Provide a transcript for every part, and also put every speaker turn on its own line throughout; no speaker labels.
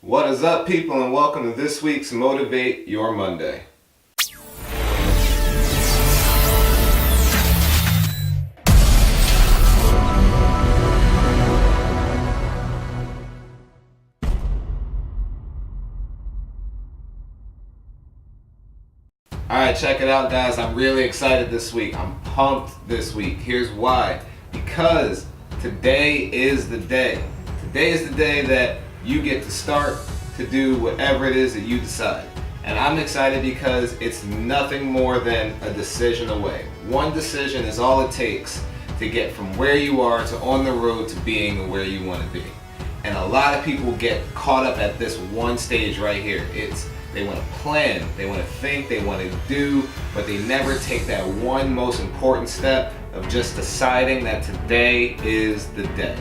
What is up, people, and welcome to this week's Motivate Your Monday. Alright, check it out, guys. I'm really excited this week. I'm pumped this week. Here's why. Because today is the day. Today is the day that you get to start to do whatever it is that you decide. And I'm excited because it's nothing more than a decision away. One decision is all it takes to get from where you are to on the road to being where you want to be. And a lot of people get caught up at this one stage right here. They want to plan, they want to think, they want to do, but they never take that one most important step of just deciding that today is the day.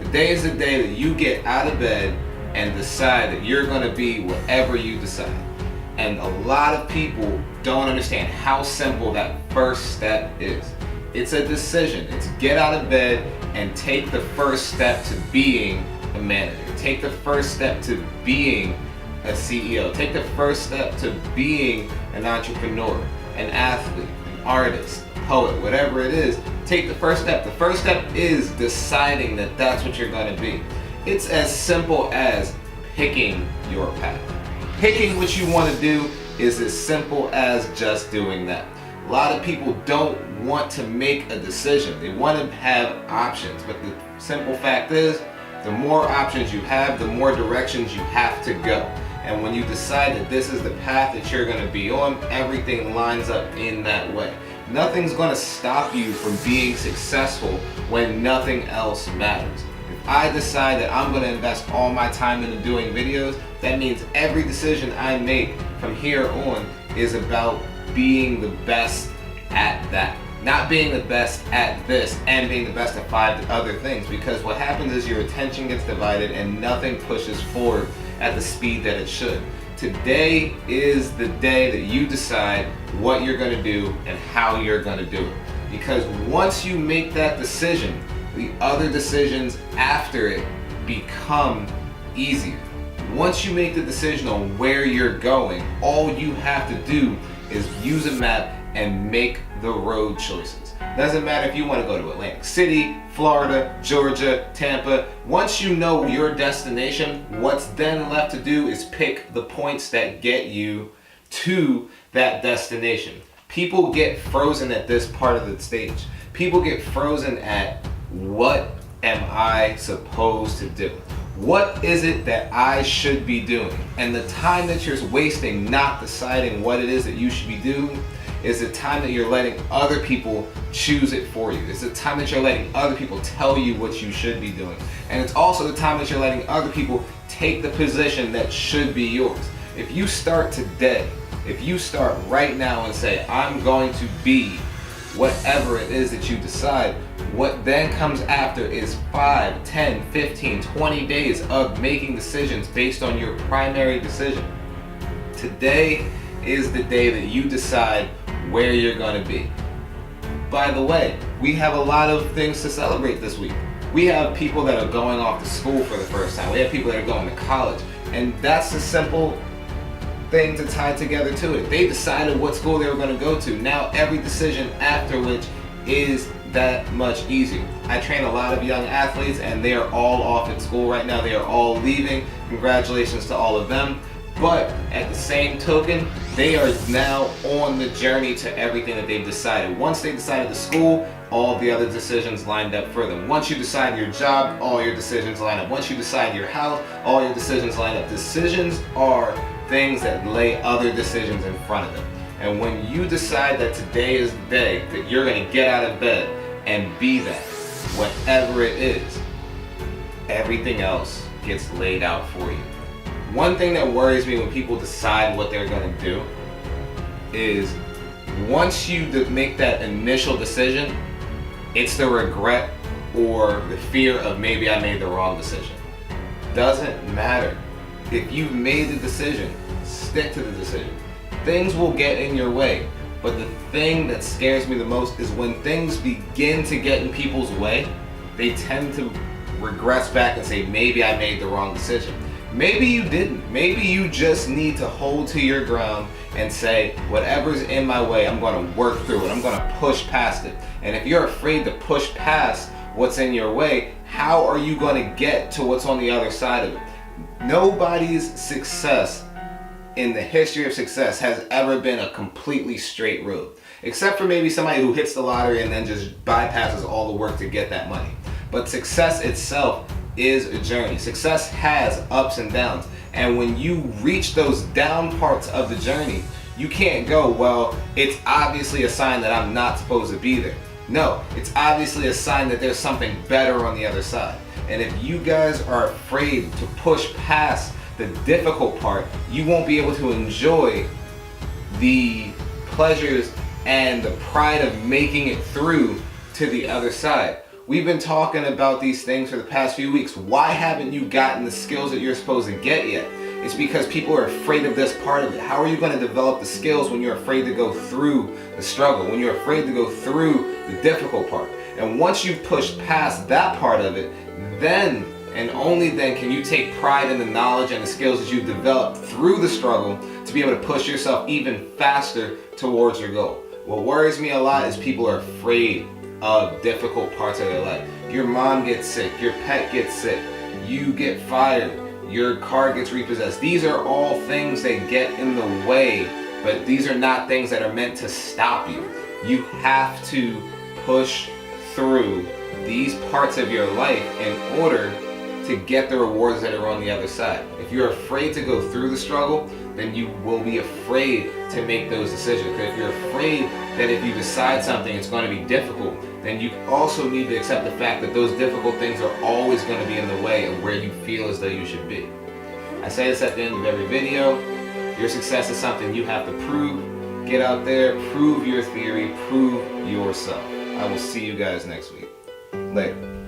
Today is the day that you get out of bed and decide that you're going to be whatever you decide. And a lot of people don't understand how simple that first step is. It's a decision. It's get out of bed and take the first step to being a manager. Take the first step to being a CEO. Take the first step to being an entrepreneur, an athlete, an artist, a poet, whatever it is. Take the first step. The first step is deciding that that's what you're going to be. It's as simple as picking your path. Picking what you want to do is as simple as just doing that. A lot of people don't want to make a decision. They want to have options, but the simple fact is, the more options you have, the more directions you have to go. And when you decide that this is the path that you're going to be on, everything lines up in that way. Nothing's going to stop you from being successful when nothing else matters. If I decide that I'm going to invest all my time into doing videos, that means every decision I make from here on is about being the best at that. Not being the best at this and being the best at 5 other things, because what happens is your attention gets divided and nothing pushes forward at the speed that it should. Today is the day that you decide what you're going to do and how you're going to do it. Because once you make that decision, the other decisions after it become easier. Once you make the decision on where you're going, all you have to do is use a map and make the road choices. Doesn't matter if you want to go to Atlantic City, Florida, Georgia, Tampa. Once you know your destination, what's then left to do is pick the points that get you to that destination. People get frozen at this part of the stage. People get frozen at, what am I supposed to do? What is it that I should be doing? And the time that you're wasting not deciding what it is that you should be doing is the time that you're letting other people choose it for you. It's the time that you're letting other people tell you what you should be doing. And it's also the time that you're letting other people take the position that should be yours. If you start today, if you start right now and say, I'm going to be whatever it is that you decide, what then comes after is 5, 10, 15, 20 days of making decisions based on your primary decision. Today is the day that you decide where you're going to be. By the way, we have a lot of things to celebrate this week. We have people that are going off to school for the first time. We have people that are going to college. And that's a simple thing to tie together to it. They decided what school they were going to go to. Now every decision after which is that much easier. I train a lot of young athletes and they are all off at school right now. They are all leaving. Congratulations to all of them. But at the same token, they are now on the journey to everything that they've decided. Once they decided the school, all the other decisions lined up for them. Once you decide your job, all your decisions line up. Once you decide your house, all your decisions line up. Decisions are things that lay other decisions in front of them. And when you decide that today is the day that you're going to get out of bed and be that, whatever it is, everything else gets laid out for you. One thing that worries me when people decide what they're going to do is once you make that initial decision, it's the regret or the fear of maybe I made the wrong decision. Doesn't matter. If you've made the decision, stick to the decision. Things will get in your way, but the thing that scares me the most is when things begin to get in people's way, they tend to regress back and say maybe I made the wrong decision. Maybe you didn't. Maybe you just need to hold to your ground and say, whatever's in my way, I'm going to work through it. I'm going to push past it. And if you're afraid to push past what's in your way, how are you going to get to what's on the other side of it? Nobody's success in the history of success has ever been a completely straight road, except for maybe somebody who hits the lottery and then just bypasses all the work to get that money. But success itself is a journey. Success has ups and downs, and when you reach those down parts of the journey, you can't go, well, it's obviously a sign that I'm not supposed to be there. No, it's obviously a sign that there's something better on the other side. And if you guys are afraid to push past the difficult part, you won't be able to enjoy the pleasures and the pride of making it through to the other side. We've been talking about these things for the past few weeks. Why haven't you gotten the skills that you're supposed to get yet? It's because people are afraid of this part of it. How are you going to develop the skills when you're afraid to go through the struggle, when you're afraid to go through the difficult part? And once you've pushed past that part of it, then and only then can you take pride in the knowledge and the skills that you've developed through the struggle to be able to push yourself even faster towards your goal. What worries me a lot is people are afraid of difficult parts of their life. Your mom gets sick, your pet gets sick, you get fired, your car gets repossessed. These are all things that get in the way, but these are not things that are meant to stop you. You have to push through these parts of your life in order to get the rewards that are on the other side. If you're afraid to go through the struggle, then you will be afraid to make those decisions. Because if you're afraid that if you decide something it's going to be difficult, then you also need to accept the fact that those difficult things are always going to be in the way of where you feel as though you should be. I say this at the end of every video. Your success is something you have to prove. Get out there, prove your theory, prove yourself. I will see you guys next week. Later.